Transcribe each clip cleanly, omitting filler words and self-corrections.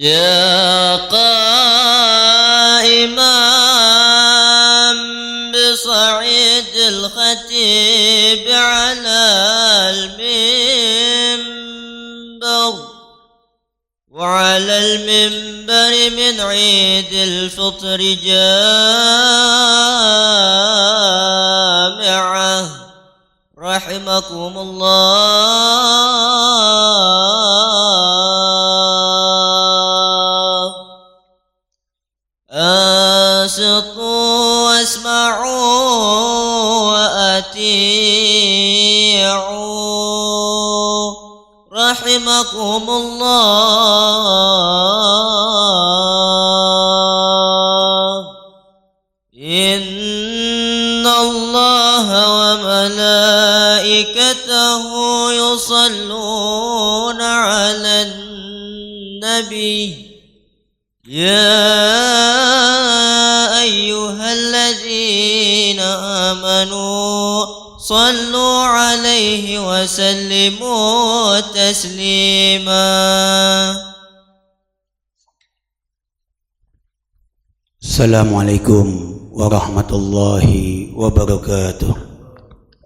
يا قائما بصعيد الخطيب على المنبر وعلى المنبر من عيد الفطر جامعة رحمكم الله. أنصتوا واسمعوا وأطيعوا رحمكم الله. إن الله وملائكته يصلون على النبي يا أيها الذين آمنوا صلوا عليه وسلموا تسليما. Assalamualaikum warahmatullahi wabarakatuh.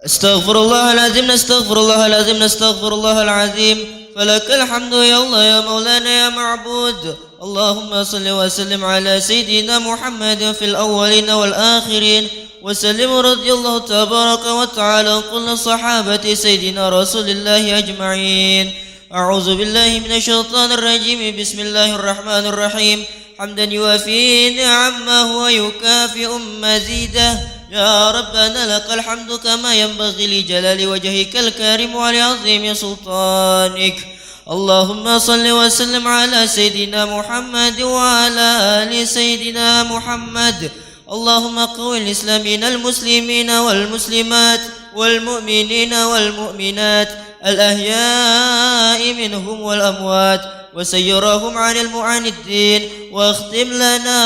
استغفر الله العظيم نستغفر الله العظيم نستغفر الله العظيم فلك الحمد يا الله يا مولانا يا معبود. اللهم صل وسلم على سيدنا محمد في الأولين والآخرين وسلم رضي الله تبارك وتعالى عن كل صحابة سيدنا رسول الله أجمعين. أعوذ بالله من الشيطان الرجيم. بسم الله الرحمن الرحيم. حمدا يوافي نعمه ويكافئ مزيده. يا ربنا لك الحمد كما ينبغي لجلال وجهك الكريم ولعظيم سلطانك. اللهم صل وسلم على سيدنا محمد وعلى آل سيدنا محمد. اللهم قو الإسلامين المسلمين والمسلمات والمؤمنين والمؤمنات الأحياء منهم والأموات وسيرهم عن المعاندين واختم لنا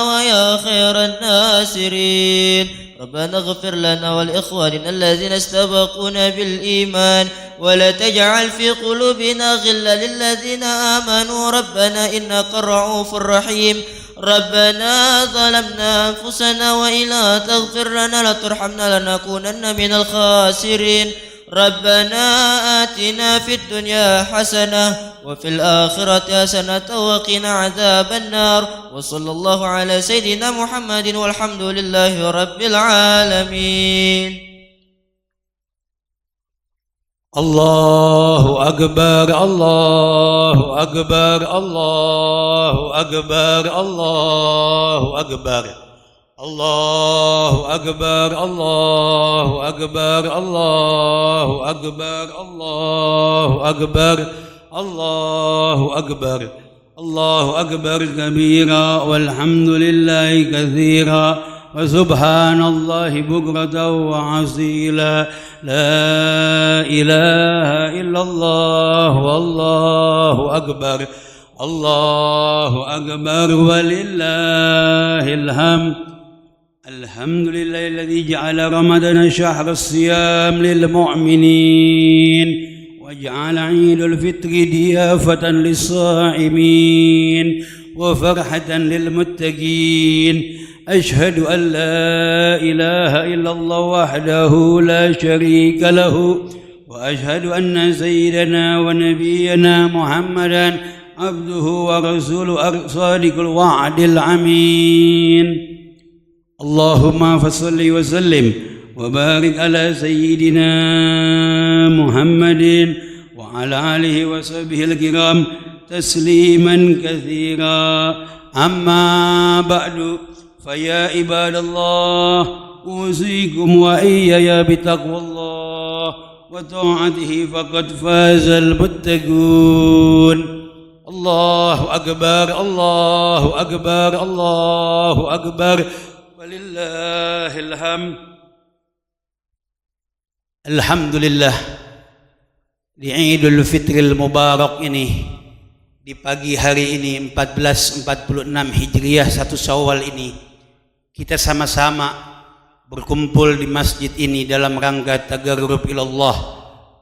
ويا خير الناصرين. ربنا اغفر لنا ولإخواننا الذين استبقونا بالإيمان ولا تجعل في قلوبنا غلا للذين آمنوا ربنا إنك رؤوف رحيم. ربنا ظلمنا أنفسنا وإن لا تغفر لنا لترحمنا لنكونن من الخاسرين. ربنا آتنا في الدنيا حسنة وفي الآخرة حسنة وقنا عذاب النار. وصلى الله على سيدنا محمد والحمد لله رب العالمين. الله أكبر الله أكبر الله أكبر الله أكبر الله أكبر الله أكبر الله أكبر الله أكبر الله أكبر الله أكبر كبيرا والحمد لله كثيرا وسبحان الله بكرة وعصيلا. لا إله إلا الله والله أكبر الله أكبر ولله الحمد. الحمد لله الذي جعل رمضان شهر الصيام للمؤمنين وجعل عيد الفطر ضيافة للصائمين وفرحة للمتقين. أشهد أن لا إله إلا الله وحده لا شريك له وأشهد أن سيدنا ونبينا محمدا عبده ورسوله صادق الوعد الأمين. اللهم فصل وسلم وبارك على سيدنا محمد وعلى آله وصحبه الكرام تسليما كثيرا. أما بعد فيا عباد الله أوصيكم وإياي بتقوى الله وطاعته فقد فاز المتقون. الله أكبر الله أكبر الله أكبر ولله الحمد. Alhamdulillah, di Idul Fitril Mubarak ini, di pagi hari ini 1446 Hijriah 1 Syawal ini, kita sama-sama berkumpul di masjid ini dalam rangka tagarrub ilallah,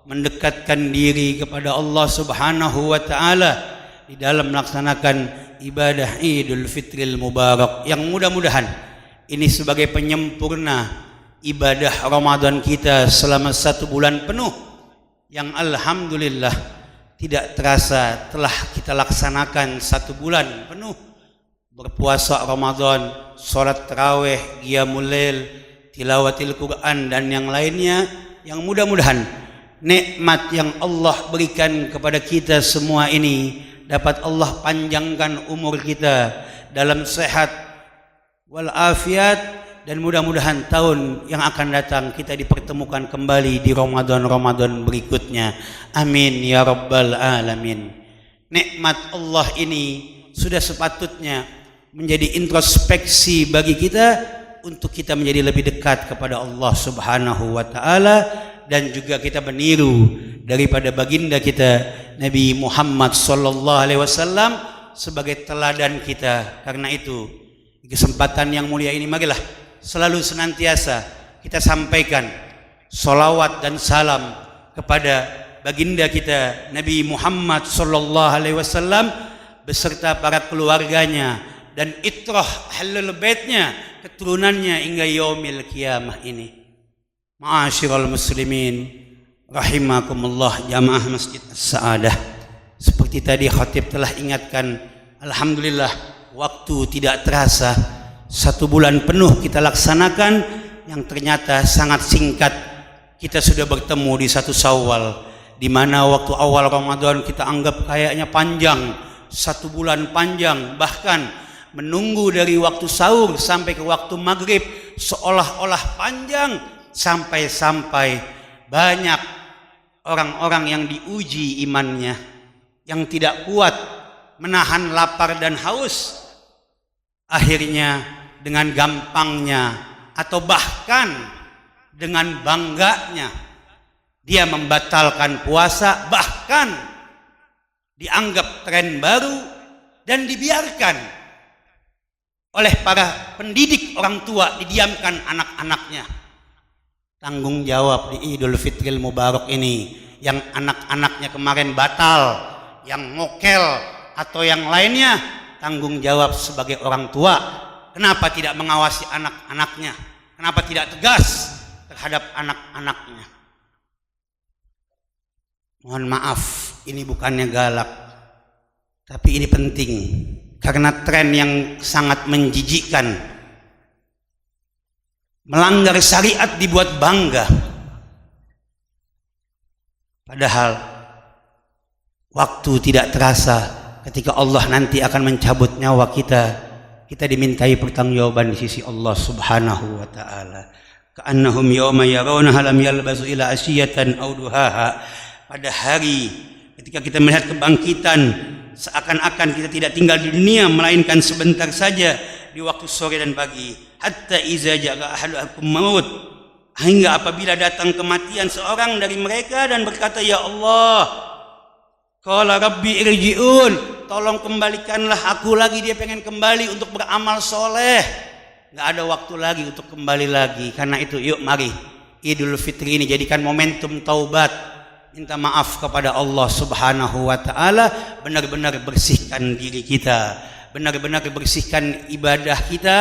mendekatkan diri kepada Allah Subhanahu wa taala di dalam melaksanakan ibadah Idul Fitril Mubarak yang mudah-mudahan ini sebagai penyempurna ibadah Ramadan kita selama 1 bulan penuh yang alhamdulillah tidak terasa telah kita laksanakan 1 bulan penuh berpuasa Ramadan, sholat tarawih, qiyamul lail, tilawatil Quran dan yang lainnya yang mudah-mudahan nikmat yang Allah berikan kepada kita semua ini dapat Allah panjangkan umur kita dalam sehat walafiat dan mudah-mudahan tahun yang akan datang kita dipertemukan kembali di Ramadan berikutnya. Amin ya rabbal alamin. Nikmat Allah ini sudah sepatutnya menjadi introspeksi bagi kita untuk kita menjadi lebih dekat kepada Allah Subhanahu wa taala dan juga kita meniru daripada baginda kita Nabi Muhammad sallallahu alaihi wasallam sebagai teladan kita. Karena itu di kesempatan yang mulia ini marilah selalu senantiasa kita sampaikan salawat dan salam kepada baginda kita Nabi Muhammad sallallahu alaihi wasallam beserta para keluarganya dan itrah ahlul baitnya, keturunannya hingga yaumil qiyamah ini. Ma'asyiral muslimin rahimakumullah jamaah Masjid As-Saadah. Seperti tadi khatib telah ingatkan, alhamdulillah waktu tidak terasa 1 bulan penuh kita laksanakan yang ternyata sangat singkat. Kita sudah bertemu di 1 Syawal, di mana waktu awal Ramadan kita anggap kayaknya panjang, 1 bulan panjang, bahkan menunggu dari waktu sahur sampai ke waktu maghrib seolah-olah panjang, sampai-sampai banyak orang-orang yang diuji imannya, yang tidak kuat menahan lapar dan haus, akhirnya dengan gampangnya atau bahkan dengan bangganya dia membatalkan puasa, bahkan dianggap tren baru dan dibiarkan oleh para pendidik orang tua, didiamkan anak-anaknya. Tanggung jawab di Idul Fitril Mubarak ini yang anak-anaknya kemarin batal, yang ngokel atau yang lainnya, tanggung jawab sebagai orang tua. Kenapa tidak mengawasi anak-anaknya? Kenapa tidak tegas terhadap anak-anaknya? Mohon maaf, ini bukannya galak, tapi ini penting karena tren yang sangat menjijikkan. Melanggar syariat dibuat bangga, padahal waktu tidak terasa ketika Allah nanti akan mencabut nyawa kita. Kita dimintai pertanggungjawaban di sisi Allah Subhanahu wa taala. Ka'annahum yawma yarawnaha lam yalbasu ila asyiyatan aw duhaha. Pada hari ketika kita melihat kebangkitan, seakan-akan kita tidak tinggal di dunia melainkan sebentar saja di waktu sore dan pagi. Hatta iza ja'a ahadukum maut, hingga apabila datang kematian seorang dari mereka dan berkata, ya Allah, qala rabbi irji'un, tolong kembalikanlah aku lagi. Dia pengen kembali untuk beramal soleh, nggak ada waktu lagi untuk kembali lagi. Karena itu yuk mari Idul Fitri ini jadikan momentum taubat, minta maaf kepada Allah Subhanahu wa taala, benar-benar bersihkan diri kita, benar-benar bersihkan ibadah kita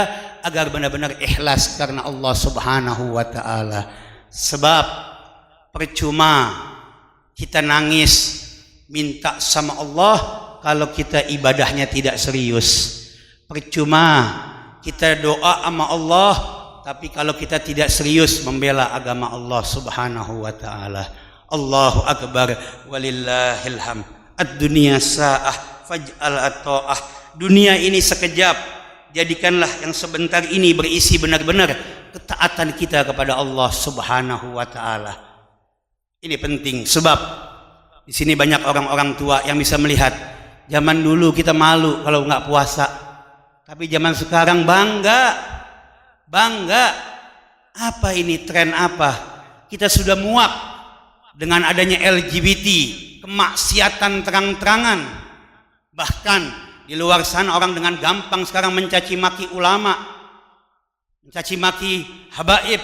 agar benar-benar ikhlas karena Allah Subhanahu wa taala. Sebab percuma kita nangis minta sama Allah kalau kita ibadahnya tidak serius. Percuma kita doa sama Allah tapi kalau kita tidak serius membela agama Allah Subhanahu wa taala. Allahu akbar walillahil hamd. Ad-dunya sa'ah faj'al at-ta'ah. Dunia ini sekejap, jadikanlah yang sebentar ini berisi benar-benar ketaatan kita kepada Allah Subhanahu wa taala. Ini penting sebab di sini banyak orang-orang tua yang bisa melihat. Zaman dulu kita malu kalau nggak puasa, tapi zaman sekarang bangga. Apa ini tren apa? Kita sudah muak dengan adanya LGBT, kemaksiatan terang-terangan. Bahkan di luar sana orang dengan gampang sekarang mencaci maki ulama, mencaci maki habaib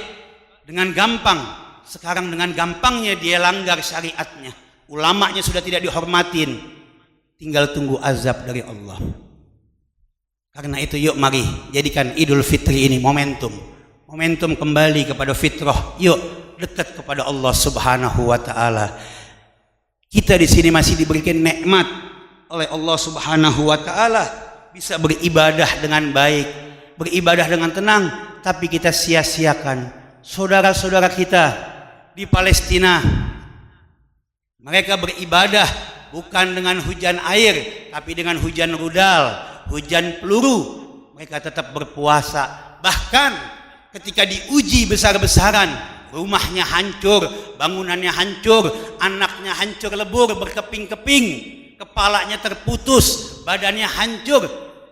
dengan gampang. Sekarang dengan gampangnya dia langgar syariatnya. Ulamanya sudah tidak dihormatin. tinggal tunggu azab dari Allah. Karena itu yuk mari jadikan Idul Fitri ini momentum kembali kepada fitrah. Yuk dekat kepada Allah Subhanahu wa taala. Kita di sini masih diberikan nikmat oleh Allah Subhanahu wa taala, bisa beribadah dengan baik, beribadah dengan tenang, tapi kita sia-siakan. Saudara-saudara kita di Palestina, mereka beribadah bukan dengan hujan air, tapi dengan hujan rudal, hujan peluru. Mereka tetap berpuasa. Bahkan ketika diuji besar-besaran, rumahnya hancur, bangunannya hancur, anaknya hancur lebur, berkeping-keping, kepalanya terputus, badannya hancur,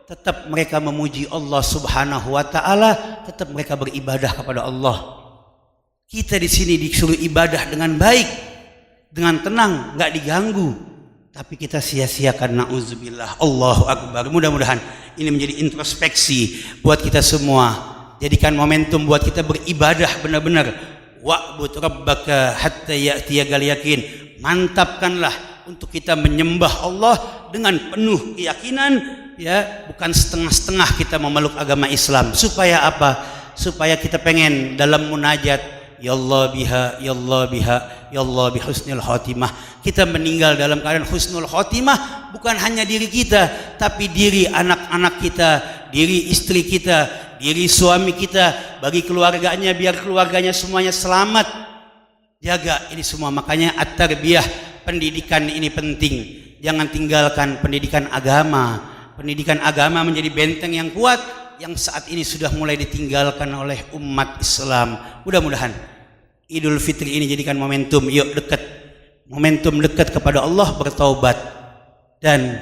tetap mereka memuji Allah Subhanahu wa taala, tetap mereka beribadah kepada Allah. Kita di sini disuruh ibadah dengan baik, dengan tenang, enggak diganggu, tapi kita sia-siakan. Nauzubillah. Allahu akbar. Mudah-mudahan ini menjadi introspeksi buat kita semua. Jadikan momentum buat kita beribadah benar-benar. Wa'bud rabbaka hatta ya'tiyakal yakin. Mantapkanlah untuk kita menyembah Allah dengan penuh keyakinan, ya, bukan setengah-setengah kita memeluk agama Islam. Supaya apa? Supaya kita pengen dalam munajat, ya Allah biha, ya Allah biha, ya Allah bihusnul khotimah. Kita meninggal dalam keadaan husnul khotimah, bukan hanya diri kita, tapi diri anak-anak kita, diri istri kita, diri suami kita, bagi keluarganya, biar keluarganya semuanya selamat. Jaga ini semua. Makanya at-tarbiyah, pendidikan ini penting. Jangan tinggalkan pendidikan agama. Pendidikan agama menjadi benteng yang kuat yang saat ini sudah mulai ditinggalkan oleh umat Islam. Mudah-mudahan Idul Fitri ini jadikan momentum. Yuk dekat, momentum dekat kepada Allah, bertaubat, dan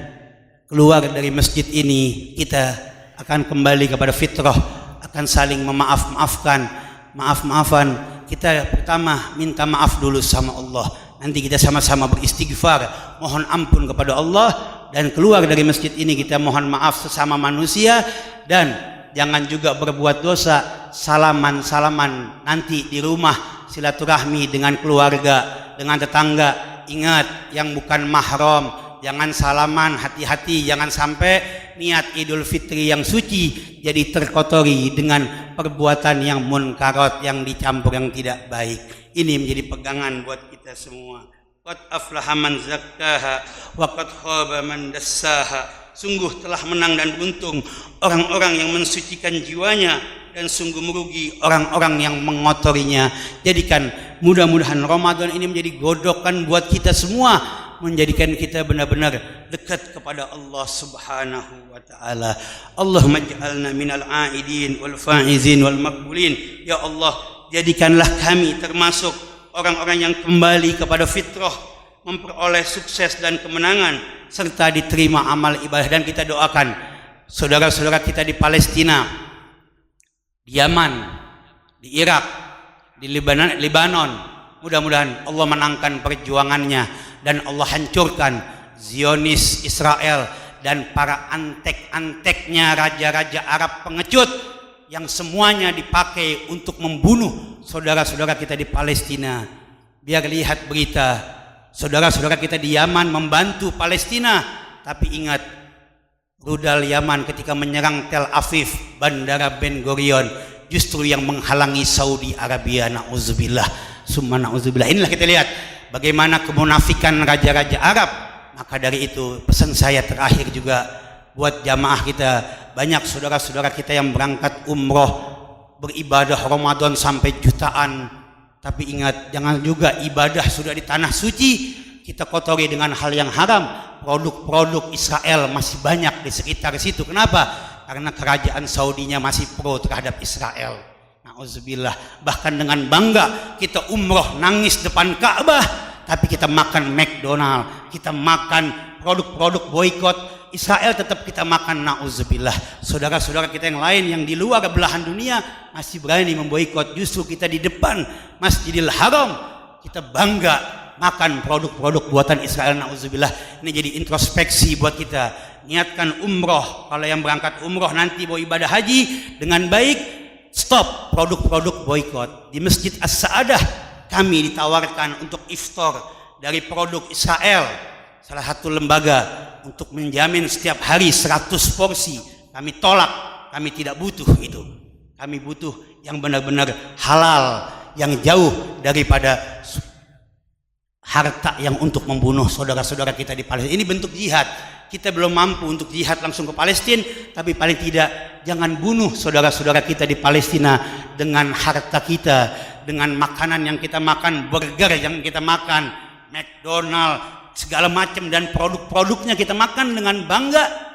keluar dari masjid ini kita akan kembali kepada fitrah, akan saling memaaf-maafkan, maaf-maafan. Kita pertama minta maaf dulu sama Allah, nanti kita sama-sama beristighfar, mohon ampun kepada Allah, dan keluar dari masjid ini kita mohon maaf sesama manusia. Dan jangan juga berbuat dosa, salaman-salaman nanti di rumah, silaturahmi dengan keluarga, dengan tetangga. Ingat, yang bukan mahram jangan salaman, hati-hati jangan sampai niat Idul Fitri yang suci jadi terkotori dengan perbuatan yang munkarat, yang dicampur, yang tidak baik. Ini menjadi pegangan buat kita semua. Qad aflaha man zakkaha wa qad khaba man dassaha. Sungguh telah menang dan beruntung orang-orang yang mensucikan jiwanya, dan sungguh merugi orang-orang yang mengotorinya. Jadikan mudah-mudahan Ramadan ini menjadi godokan buat kita semua, menjadikan kita benar-benar dekat kepada Allah Subhanahu wa taala. Allahumma ij'alna minal aidin wal faizin wal maqbulin. Ya Allah, jadikanlah kami termasuk orang-orang yang kembali kepada fitrah, memperoleh sukses dan kemenangan, serta diterima amal ibadah. Dan kita doakan saudara-saudara kita di Palestina, di Yaman, di Irak, di Lebanon. Mudah-mudahan Allah menangkan perjuangannya dan Allah hancurkan Zionis Israel dan para antek-anteknya, raja-raja Arab pengecut yang semuanya dipakai untuk membunuh saudara-saudara kita di Palestina. Biar lihat berita saudara-saudara kita di Yaman membantu Palestina, tapi ingat, rudal Yaman ketika menyerang Tel Aviv, Bandara Ben Gurion, justru yang menghalangi Saudi Arabia. Na'udzubillah, summa na'udzubillah. Inilah kita lihat bagaimana kemunafikan raja-raja Arab. Maka dari itu pesan saya terakhir juga buat jamaah kita, banyak saudara-saudara kita yang berangkat umroh, beribadah Ramadan sampai jutaan. Tapi ingat, jangan juga ibadah sudah di tanah suci kita kotori dengan hal yang haram. Produk-produk Israel masih banyak di sekitar situ. Kenapa? Karena kerajaan Saudinya masih pro terhadap Israel. Nauzubillah. Bahkan dengan bangga kita umroh nangis depan Ka'bah, tapi kita makan McDonald, kita makan produk-produk boykot Israel, tetap kita makan. Nauzubillah. Saudara-saudara kita yang lain yang di luar belahan dunia masih berani memboikot, justru kita di depan Masjidil Haram kita bangga makan produk-produk buatan Israel. Nauzubillah. Ini jadi introspeksi buat kita. Niatkan umroh, kalau yang berangkat umroh nanti mau ibadah haji dengan baik, stop produk-produk boykot. Di Masjid As-Sa'adah kami ditawarkan untuk iftar dari produk Israel. salah satu lembaga untuk menjamin setiap hari 100 porsi. Kami tolak, kami tidak butuh itu. Kami butuh yang benar-benar halal, yang jauh daripada harta yang untuk membunuh saudara-saudara kita di Palestina. Ini bentuk jihad. Kita belum mampu untuk jihad langsung ke Palestina, tapi paling tidak jangan bunuh saudara-saudara kita di Palestina dengan harta kita, dengan makanan yang kita makan, burger yang kita makan, McDonald, segala macam, dan produk-produknya kita makan dengan bangga.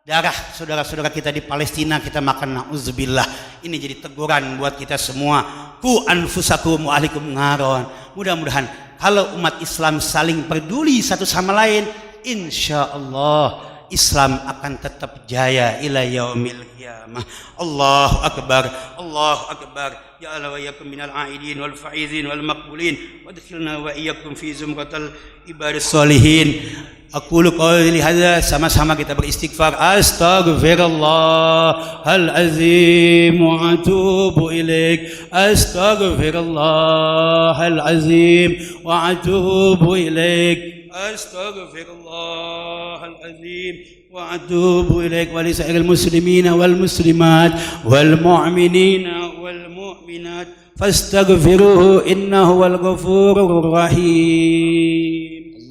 Darah saudara-saudara kita di Palestina kita makan, na'udzubillah. Ini jadi teguran buat kita semua. Ku anfusakum wa ahlikum naron. Mudah-mudahan kalau umat Islam saling peduli satu sama lain, insya Allah Islam akan tetap jaya ila yaumil qiyamah. Allahu akbar, Allahu akbar. Ya Allah wa iyyakum minal aidin wal faizin wal maqbulin wa adkhilna wa iyyakum fi zumratil ibadis solihin. Aqulu qawli hadza, sama-sama kita beristighfar. Astaghfirullahal azim wa atubu ilaik. Astaghfirullahal azim wa atubu ilaik. Astaghfirullahal azim wa atubu ilaik. Wa lisa'iril muslimina wal muslimat wal mu'minina wal mu'minat fastaghfiruhu innahu wal ghafurur rahim.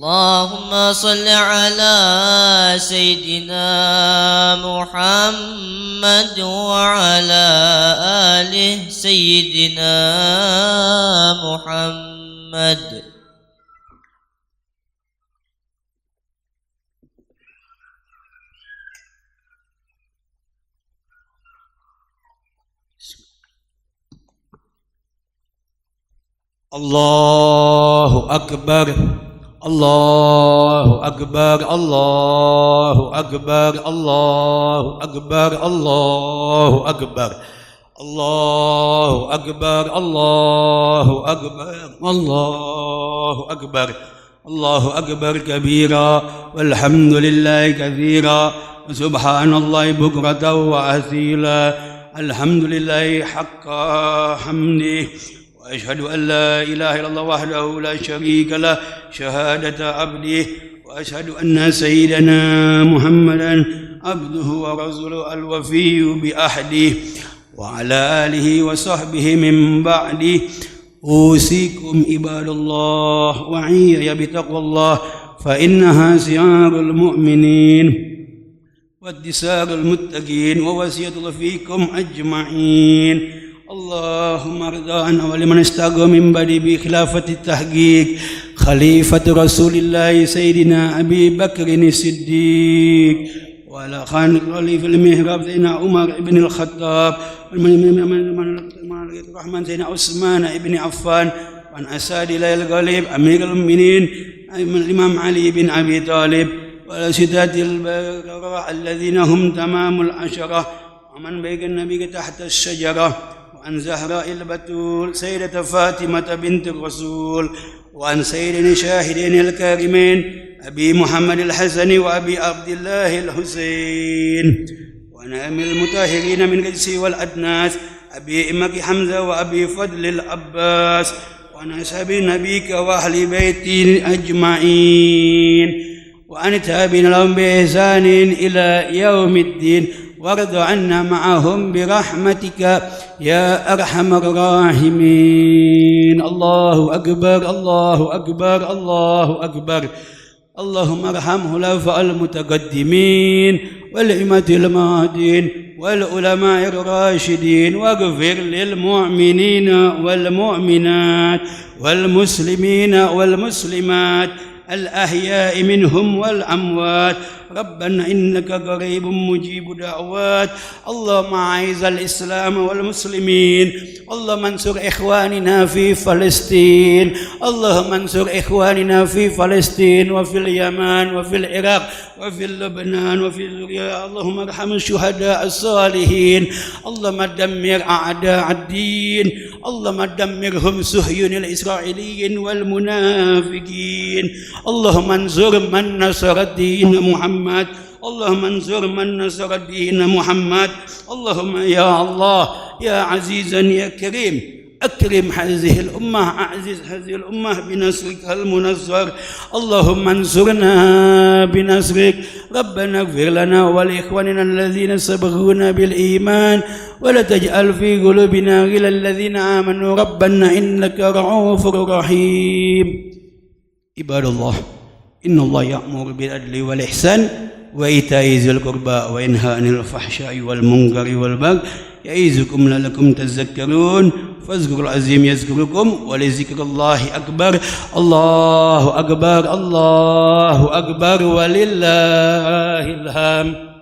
اللهم صل على سيدنا محمد وعلى آله سيدنا محمد. Allahu akbar, Allahu akbar, Allahu akbar, Allahu akbar, Allahu akbar, Allahu akbar, Allahu akbar, Allahu akbar, Allahu akbar kabira, walhamdulillahi kathira, wa subhanallahi bukratan wa asila, alhamdulillahi haqqa hamdih. وأشهد أن لا إله إلا الله وحده لا شريك له شهادة عبده وأشهد أن سيدنا محمدا عبده ورسوله الوفي بأحده وعلى آله وصحبه من بعده. أوصيكم عباد الله وعيي بتقوى الله فإنها سيار المؤمنين وادسار المتقين ووصية الله فيكم أجمعين. اللهم ارض عنا ولمن استقام من بعد بخلافة التحقيق خليفة رسول الله سيدنا أبي بكر الصديق وعلى خان الخليفة المهراب سيدنا عمر بن الخطاب الرحمن سيدنا عثمان بن عفان وعن أساد ليل الغالب أمير المؤمنين الإمام علي بن أبي طالب وعلى سادات البررة الذين هم تمام العشرة ومن بين النبي تحت الشجرة وعن زهراء البتول سيدة فاطمة بنت الرسول وعن سيدنا شاهدين الكريمين أبي محمد الحسن وأبي عبد الله الحسين وعن أمير المطهرين من الرجس والأدناس أبي إمك حمزة وأبي فضل العباس وعن أصحاب نبيك وأهل بيته أجمعين وعن تابعين لهم بإحسان إلى يوم الدين وارض عنا معهم برحمتك يا أرحم الراحمين. الله أكبر، الله أكبر، الله أكبر. اللهم ارحم خلفاء المتقدمين والأئمة المهديين والعلماء الراشدين واغفر للمؤمنين والمؤمنات والمسلمين والمسلمات الأحياء منهم والأموات. ربنا إنك قريب مجيب دعوات. اللهم أعز الإسلام والمسلمين. اللهم انصر إخواننا في فلسطين. اللهم انصر إخواننا في فلسطين وفي اليمن وفي العراق وفي لبنان وفي سوريا. اللهم ارحم الشهداء الصالحين. اللهم دمر أعداء الدين. اللهم دمرهم صهيون الإسرائيليين والمنافقين. اللهم انصر من نصر الدين محمد. اللهم انصر من نصر الدين محمد. اللهم يا الله يا عزيزا يا كريم أكرم هذه الأمة، أعزز هذه الأمة بنصرك المنصر، اللهم انصرنا بنصرك. ربنا اغفر لنا ولإخواننا الذين سبقونا بالإيمان ولا تجعل في قلوبنا غلا الذين آمنوا ربنا إنك رؤوف رحيم. عباد الله، إن الله يأمر بالعدل والإحسان وإيتاء ذي القربى وينهى عن الفحشاء والمنكر والبغي يعظكم لعلكم تذكرون. فاذكروا العظيم يذكركم ولذكر الله أكبر. الله أكبر، الله أكبر ولله الحمد.